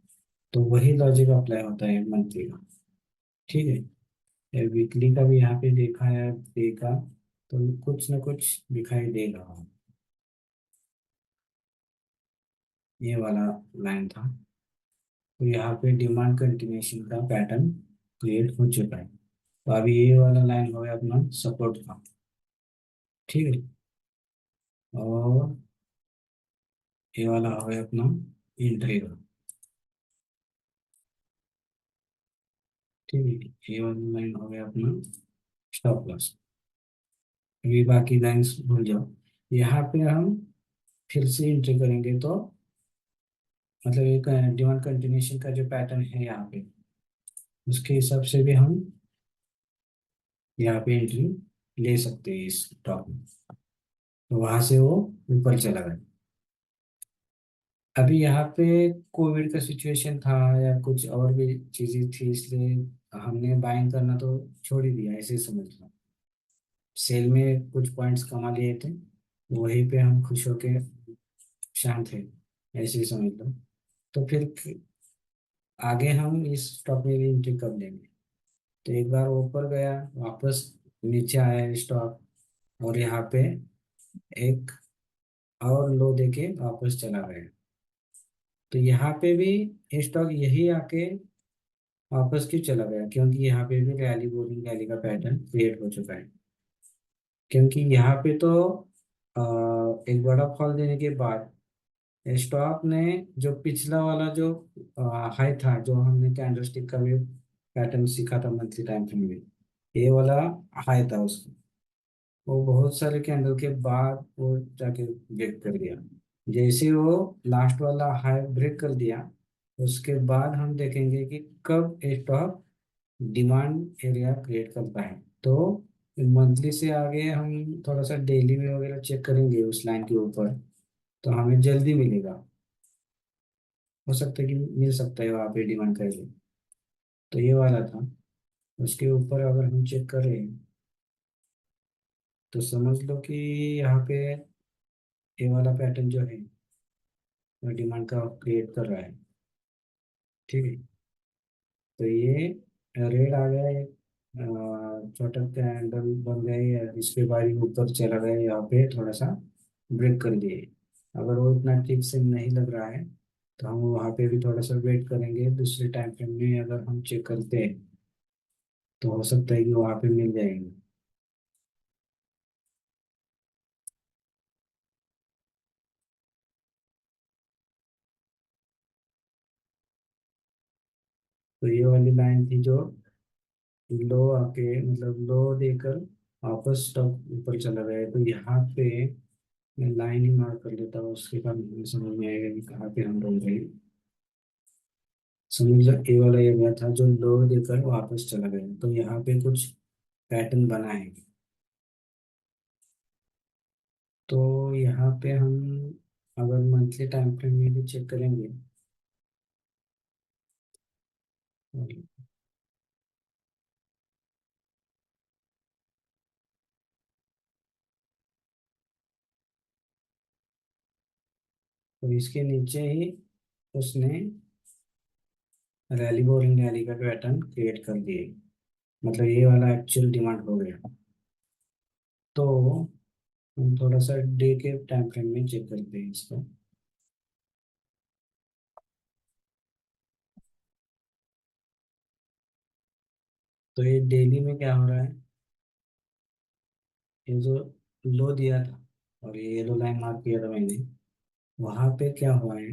तो वही लॉजिक अप्लाई होता है मंथली का। ठीक है, वीकली का भी यहाँ पे देखा है, देखा तो कुछ ना कुछ दिखाई देगा। ये वाला लाइन था। तो यहाँ पे डिमांड कंटिन्यूशन का पैटर्न क्रिएट हो चुका है। तो अभी ये वाला लाइन हो गया अपना सपोर्ट का। ठीक है, और ये वाला हो गया अपना एंट्री का। ठीक है, ये वाला लाइन हो गया अपना स्टॉप लॉस। अभी बाकी लाइंस भूल जाओ। यहाँ पे हम फिर से एंट्री करेंगे तो मतलब एक डिमांड कंटिन्यूशन का जो पैटर्न है यहाँ पे, उसके हिसाब से भी हम यहाँ पे एंट्री ले सकते हैं इस स्टॉक में। तो वहां से वो ऊपर चला गया। अभी यहाँ पे कोविड का सिचुएशन था या कुछ और भी चीजें थी, इसलिए हमने बाइंग करना तो छोड़ ही दिया, ऐसे ही समझ लो। सेल में कुछ पॉइंट्स कमा लिए थे, वहीं पे हम खुश होके शांत थे, ऐसे ही समझ लो। तो फिर आगे हम इस स्टॉक में भी एंट्री कर लेंगे। तो एक बार ऊपर गया, वापस नीचे आया स्टॉक, और यहाँ पे एक और लो देके वापस चला गया। तो यहाँ पे भी स्टॉक यही आके वापस क्यों चला गया, क्योंकि यहाँ पे भी रैली बोलिंग रैली का पैटर्न क्रिएट हो चुका है। क्योंकि यहाँ पे तो एक बड़ा फॉल देने के बाद स्टॉक ने जो पिछला वाला जो हाई था, जो हमने कैंडलस्टिक का भी पैटर्न सीखा था मंथली टाइम फ्रेम में, ये वाला हाई था उसका, वो बहुत सारे कैंडल के बाद वो जाके ब्रेक कर दिया। जैसे वो लास्ट वाला हाई ब्रेक कर दिया, उसके बाद हम देखेंगे कि कब स्टॉक डिमांड एरिया क्रिएट करता है। तो मंथली से आगे हम थोड़ा सा डेली में वगैरह चेक करेंगे उस लाइन के ऊपर, तो हमें जल्दी मिलेगा। हो सकता है कि मिल सकता है वहाँ पे डिमांड का एरिया। तो ये वाला था। उसके ऊपर अगर हम चेक करें तो समझ लो कि यहाँ पे ये वाला पैटर्न जो है वो डिमांड का क्रिएट कर रहा है। ठीक है, तो ये रेड आ गया, एक छोटा कैंडल बन गए, इसके बाद ये ऊपर चला गया, यहाँ पे थोड़ा सा ब्रेक कर दिए। अगर वो इतना ठीक से नहीं लग रहा है तो हम वहाँ पे भी थोड़ा सा वेट करेंगे। दूसरे टाइम फ्रेम में अगर हम चेक करते हैं तो हो सकता है कि वहाँ पे मिल जाएंगे। तो ये वाली लाइन थी जो लो आके मतलब लो देकर वापस स्टॉक ऊपर चला गया है। तो यहाँ पे मैं लाइन ही मार्क कर लेता हूँ, उसके बाद मुझे समझ में आएगा कि कहाँ पे हम रोक रहे हैं। समझ लो ए वाला एरिया था जो लो देकर वापस चला गया, तो यहाँ पे कुछ पैटर्न बना है। तो यहाँ पे हम अगर मंथली टाइम फ्रेम में भी चेक करेंगे तो इसके नीचे ही उसने रैली बोरिंग रैली का पैटर्न क्रिएट कर दिए, मतलब ये वाला एक्चुअल डिमांड हो गया। तो हम थोड़ा सा डे के टाइम फ्रेम में चेक करते हैं इसको। तो ये डेली में क्या हो रहा है, ये जो लो दिया था और ये येलो लाइन मार्क किया था मैंने, वहां पे क्या हुआ है,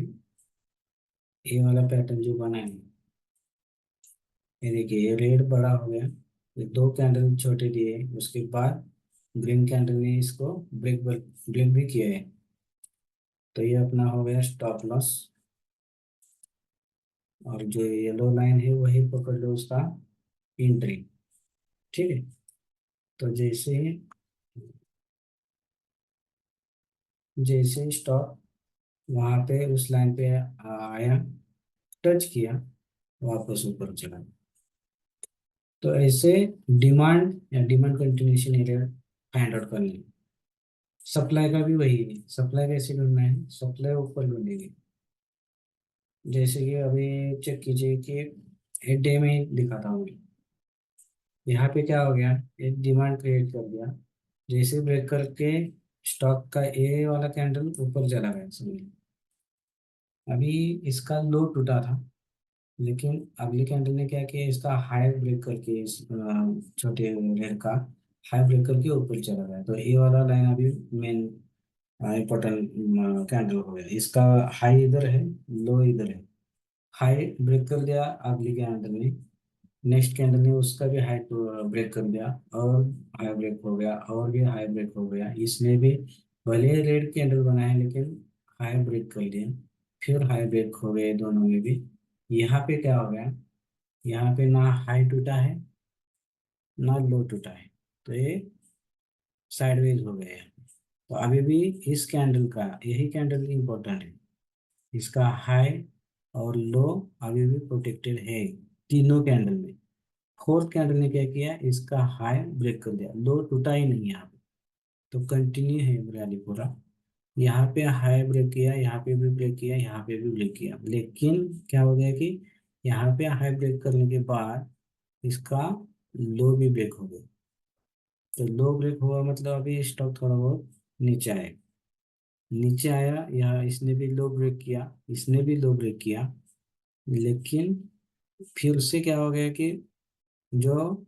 ये वाला पैटर्न जो बना है, ये देखिए ये रेड बड़ा हो गया, ये दो कैंडल छोटे दिए, उसके बाद ग्रीन कैंडल ने इसको ब्रेक ब्रेक भी किया है। तो ये अपना हो गया स्टॉप लॉस। और जो येलो लाइन है वही पकड़ लो उसका एंट्री। ठीक है। तो जैसे स्टॉक वहां पे उस लाइन पे आया, टच किया, वापस ऊपर चला। तो ऐसे डिमांड या demand continuation area find out करनी है। सप्लाई का भी वही है। सप्लाई कैसे ढूंढना है? सप्लाई ऊपर ढूंढेंगे। जैसे कि अभी चेक कीजिए कि एक डे में ही दिखाता हूँ मैं। यहाँ पे क्या हो गया, एक डिमांड क्रिएट कर दिया। जैसे ब्रेक करके स्टॉक का ए वाला कैंडल ऊपर चला गया समझिए। अभी इसका लो टूटा था, लेकिन अगले कैंडल ने क्या किया, इसका हाई ब्रेक करके इस छोटे रेड का हाई ब्रेक करके ऊपर चला गया। तो ए वाला लाइन अभी मेन इम्पोर्टेंट कैंडल हो गया। इसका हाई इधर है, लो इधर है। हाई ब्रेक कर दिया अगली कैंडल ने, नेक्स्ट कैंडल ने उसका भी हाई ब्रेक कर दिया, और हाई ब्रेक हो गया, और भी हाई ब्रेक हो गया। इसमें भी भले रेड कैंडल बना है लेकिन हाई ब्रेक कर दिया। फिर हाई ब्रेक हो गए दोनों में भी। यहाँ पे क्या हो गया, यहाँ पे ना हाई टूटा है ना लो टूटा है। तो ये साइडवेज हो गया है। तो अभी भी इस कैंडल का यही कैंडल इम्पोर्टेंट है। इसका हाई और लो अभी भी प्रोटेक्टेड है तीनों कैंडल में। फोर्थ कैंडल ने क्या किया, इसका हाई ब्रेक कर दिया, लो टूटा ही नहीं यहाँ पे। तो कंटिन्यू है रैली पूरा। यहाँ पे हाई ब्रेक किया, यहाँ पे भी ब्रेक किया, यहाँ पे भी ब्रेक किया, लेकिन क्या हो गया कि यहाँ पे हाई ब्रेक करने के बाद इसका लो भी ब्रेक हो गया। तो लो ब्रेक हुआ मतलब अभी स्टॉक थोड़ा बहुत नीचे आए, नीचे आया। यहाँ इसने भी लो ब्रेक किया, इसने भी लो ब्रेक किया, लेकिन फिर से क्या हो गया कि जो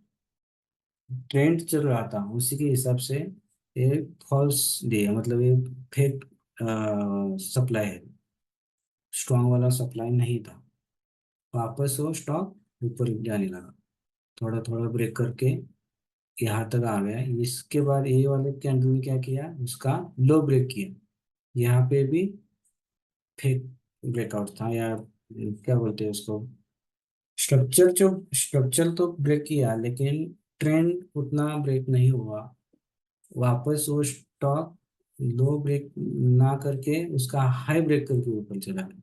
ट्रेंड चल रहा था उसी के हिसाब से ये फॉल्स डे मतलब ये फेक सप्लाई है। स्ट्रांग वाला सप्लाई नहीं था। वापस वो स्टॉक ऊपर जाने लगा, थोड़ा थोड़ा ब्रेक करके यहाँ तक आ गया। इसके बाद ये वाले कैंडल ने क्या किया, उसका लो ब्रेक किया। यहाँ पे भी फेक ब्रेकआउट था, या क्या बोलते हैं उसको, स्ट्रक्चर तो ब्रेक किया लेकिन ट्रेंड उतना ब्रेक नहीं हुआ। वापस वो स्टॉक लो ब्रेक ना करके उसका हाई ब्रेक करके ऊपर चला गया।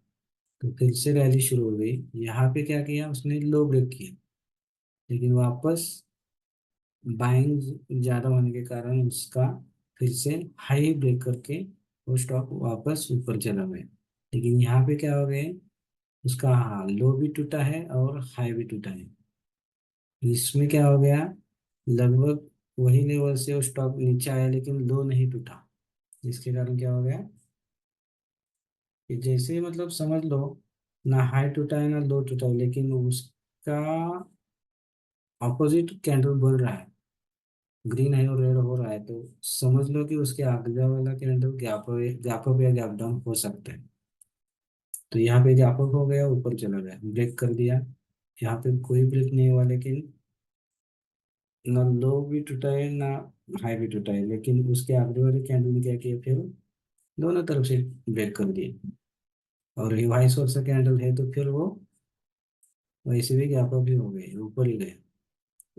तो फिर से रैली शुरू हो गई। यहाँ पे क्या किया, उसने लो ब्रेक किया, लेकिन वापस बाइंग ज्यादा होने के कारण उसका फिर से हाई ब्रेक करके वो स्टॉक वापस ऊपर चला गया। लेकिन यहाँ पे क्या हो गया, उसका हाँ लो भी टूटा है और हाई भी टूटा है। इसमें क्या हो गया, लगभग वही लेवल से वो स्टॉक नीचे आया लेकिन लो नहीं टूटा। जिसके कारण क्या हो गया कि जैसे मतलब समझ लो, ना हाई टूटा है ना लो टूटा है, लेकिन उसका अपोजिट कैंडल बन रहा है, ग्रीन है और रेड हो रहा है। तो समझ लो कि उसके आगे वाला कैंडल गैप अप या गैप डाउन हो सकता है। तो यहाँ पे गैप अप हो गया, ऊपर चला गया, ब्रेक कर दिया। यहाँ पे कोई ब्रेक नहीं हुआ, लेकिन ना लो भी टूटा है ना हाई भी टूटा है। लेकिन उसके आगे वाले कैंडल ने क्या किया, फिर दोनों तरफ से ब्रेक कर दिए। और रिवाइस वर्सा कैंडल है तो फिर वो वैसे भी गैप अप ही हो गए, ऊपर ही गया,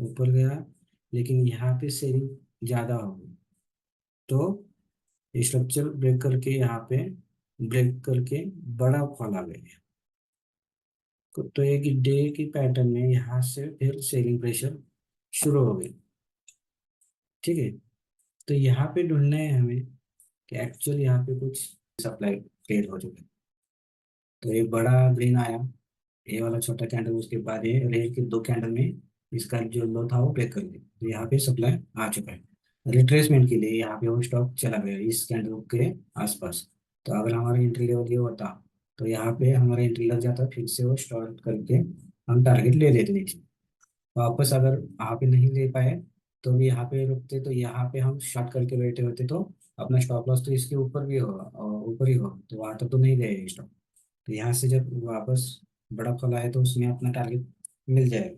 ऊपर गया। लेकिन यहाँ पे सेलिंग ज़्यादा हो गई। तो स्ट्रक्चर ब्रेक करके यहाँ पे ब्रेक करके बड़ा फॉल आ गया। तो एक डे की पैटर्न में यहाँ से फिर सेलिंग प्रेशर शुरू हो गई। ठीक है। तो यहाँ पे ढूंढना है हमें कि एक्चुअली यहाँ पे कुछ सप्लाई फेल हो चुका है। तो एक बड़ा ग्रीन आया, ये वाला छोटा कैंडल, उसके बाद ये रेड के दो कैंडल में इसका जो लो था वो ब्रेक कर दिया। तो यहाँ पे सप्लाई आ चुका है। रिट्रेसमेंट के लिए यहाँ पे वो स्टॉक चला गया इस कैंडल के आसपास। तो अगर हमारा एंट्री लेवल ये होता तो यहाँ पे हमारा एंट्री लग जाता, फिर से वो स्टार्ट करके हम टारगेट ले लेते नीचे। वापस अगर यहाँ पे नहीं ले पाए तो भी यहाँ पे रुकते, तो यहाँ पे हम शॉर्ट करके बैठे होते तो अपना स्टॉप लॉस तो इसके ऊपर भी होगा और ऊपर ही होगा, तो वहाँ तक तो नहीं गए स्टॉक। तो यहाँ से जब वापस बड़ा खुला है तो उसमें अपना टारगेट मिल जाएगा।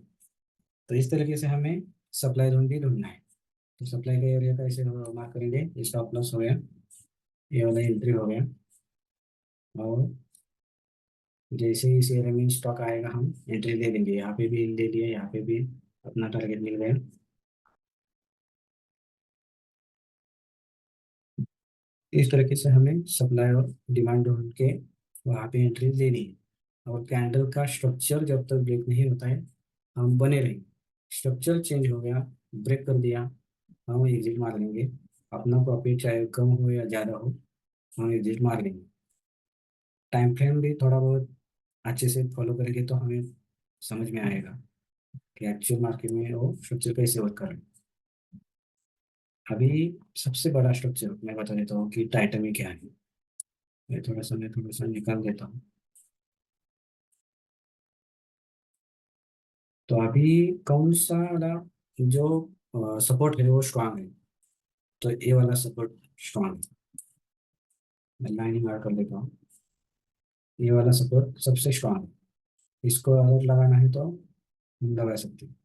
तो इस तरीके से हमें सप्लाई जोन भी ढूंढना है। तो सप्लाई का एरिया का ऐसे मार्क करेंगे, स्टॉप लॉस हो गया, ये वाला एंट्री हो गया, और जैसे ही इस एरिया में स्टॉक आएगा हम एंट्री दे देंगे। यहाँ पे भी ले लिया, यहाँ पे भी अपना टारगेट मिल गया। इस तरीके से हमें सप्लाई और डिमांड ढूंढ के वहाँ पे एंट्री देनी है। और कैंडल का स्ट्रक्चर जब तक ब्रेक नहीं होता है हम बने रहेंगे। स्ट्रक्चर चेंज हो गया, ब्रेक कर दिया, हम एग्जिट मार लेंगे। अपना प्रॉफिट चाहे कम हो या ज़्यादा हो, हम एग्जिट मार लेंगे। टाइम फ्रेम भी थोड़ा बहुत अच्छे से फॉलो करेंगे तो हमें समझ में आएगा कि एक्चुअल मार्केट में वो स्ट्रक्चर कैसे वर्क कर रहा है। अभी सबसे बड़ा स्ट्रक्चर मैं बता देता हूँ कि टाइटन में क्या है। मैं थोड़ा सा निकाल देता हूँ। तो अभी कौन सा वाला जो सपोर्ट है वो स्ट्रांग है। तो ये वाला सपोर्ट स्ट्रांग है। मैं लाइन मार्क कर देता हूँ। ये वाला सपोर्ट सबसे स्ट्रांग है। इसको अगर लगाना है तो हम लगा सकते हैं।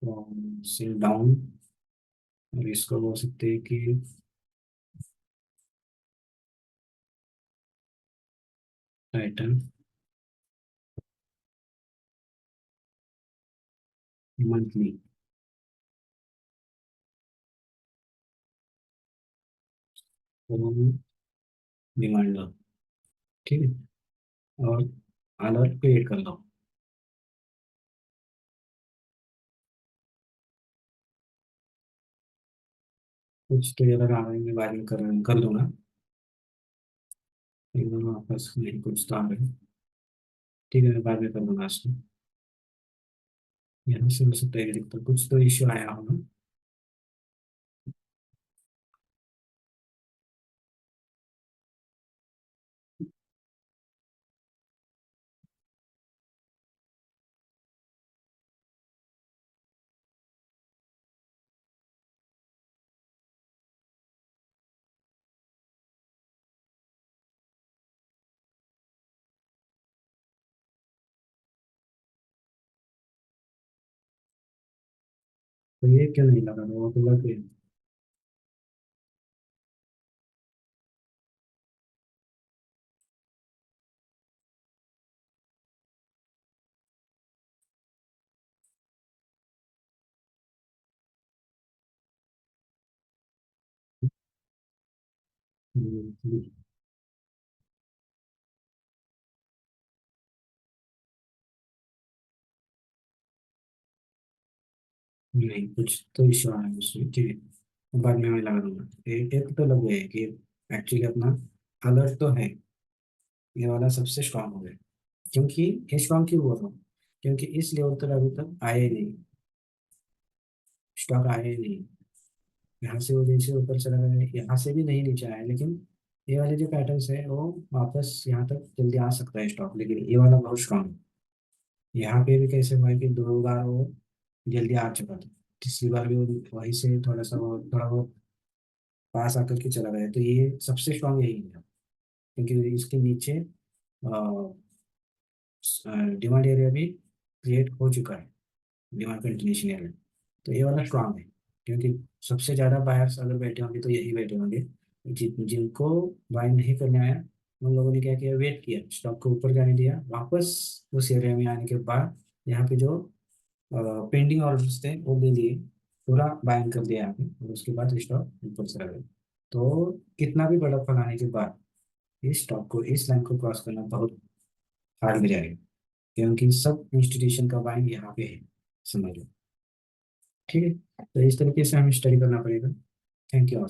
तो सेल डाउन, और इसको बोल सकते हैं कि टाइटन मंथली। रिमाइंडर, ठीक है। और अलर्ट क्रिएट कर लो। कुछ तो ये लगा रहा है, मैं बाद में कर दूंगा। एकदम वापस नहीं, कुछ तो आ गए। ठीक है, मैं बाद में कर दूंगा इसको। यहाँ से हो सकता है कि दिक्कत, कुछ तो इश्यू आया होगा। तो ये क्यों नहीं लगा, वो तो लग गया। नहीं, कुछ तो इश्यू आया है उसमें, ठीक है। बाद में मैं लगा दूंगा। एक तो लग गया है कि एक्चुअली अपना अलर्ट तो है। ये वाला सबसे स्ट्रांग हो गया। क्योंकि ये स्ट्रांग क्यों बोल रहा हूँ, क्योंकि इस लेवल तक अभी तक आए ही नहीं, स्टॉक आए ही नहीं। यहाँ से वो जैसे ऊपर चला गया, यहाँ से भी नहीं नीचे आया, लेकिन ये वाले जो पैटर्न्स है वो वापस यहाँ तक जल्दी आ सकता है स्टॉक, लेकिन ये वाला बहुत स्ट्रांग है। यहाँ पे भी कैसे हुआ है कि दो बार वो जल्दी आ चुका था। तीसरी बार भी वो वहीं से थोड़ा बहुत पास आकर के चला गया। तो ये सबसे स्ट्रांग यही है, क्योंकि इसके नीचे डिमांड एरिया भी क्रिएट हो चुका है, डिमांड कंटिन्यूशन एरिया। तो ये वाला स्ट्रांग है, क्योंकि सबसे ज़्यादा बायर्स अगर बैठे होंगे तो यही बैठे होंगे। जिनको बाय नहीं करने आया उन लोगों ने क्या किया, वेट किया, स्टॉक को ऊपर जाने दिया, वापस उस एरिया में आने के बाद यहाँ पे जो पेंडिंग ऑर्डर्स थे वो ले लिए, पूरा बाइंग कर दिया यहाँ पे, और उसके बाद स्टॉक ऊपर चला गया। तो कितना भी बड़ा फल आने के बाद इस स्टॉक को, इस लाइन को क्रॉस करना बहुत हार्ड हो जाएगा, क्योंकि सब इंस्टीट्यूशन का बाइंग यहाँ पे है, समझ लो। ठीक है, तो इस तरीके से हमें स्टडी करना पड़ेगा। Thank you.